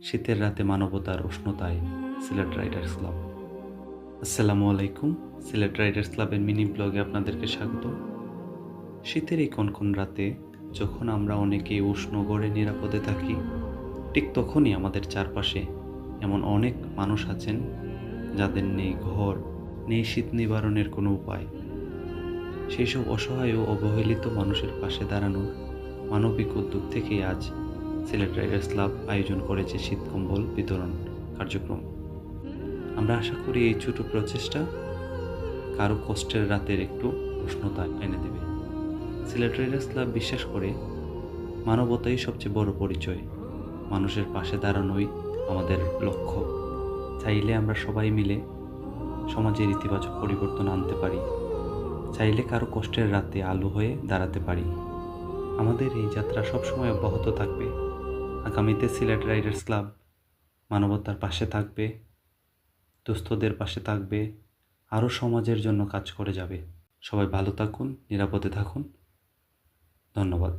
শীতের রাতে মানবতার উষ্ণতায় সিলেট রাইডার্স ক্লাব। আসসালামু আলাইকুম। সিলেট রাইডার্স ক্লাবের মিনি ব্লগে আপনাদেরকে স্বাগত। শীতের এই কনকন রাতে যখন আমরা অনেকেই উষ্ণ গড়ে নিরাপদে থাকি, ঠিক তখনই আমাদের চারপাশে এমন অনেক মানুষ আছেন যাদের নেই ঘর, নেই শীত নিবারণের কোনো উপায়। সেই সব অসহায় ও অবহেলিত মানুষের পাশে দাঁড়ানোর মানবিক উদ্যোগ থেকেই আজ সিলেট রাইডার্স ক্লাব আয়োজন করেছে শীত কম্বল বিতরণ কার্যক্রম। আমরা আশা করি এই ছোট প্রচেষ্টা কারো কষ্টের রাতের একটু উষ্ণতা এনে দেবে। সিলেট রাইডার্স ক্লাব বিশ্বাস করে মানবতাই সবচেয়ে বড় পরিচয়। মানুষের পাশে দাঁড়ানোই আমাদের লক্ষ্য। চাইলে আমরা সবাই মিলে সমাজের ইতিবাচক পরিবর্তন আনতে পারি। চাইলে কারো কষ্টের রাতে আলো হয়ে দাঁড়াতে পারি। আমাদের এই যাত্রা সবসময় অব্যাহত থাকবে। আগামীতে সিলেট রাইডার্স ক্লাব মানবতার পাশে থাকবে, দুস্থদের পাশে থাকবে, আরও সমাজের জন্য কাজ করে যাবে। সবাই ভালো থাকুন, নিরাপদে থাকুন। ধন্যবাদ।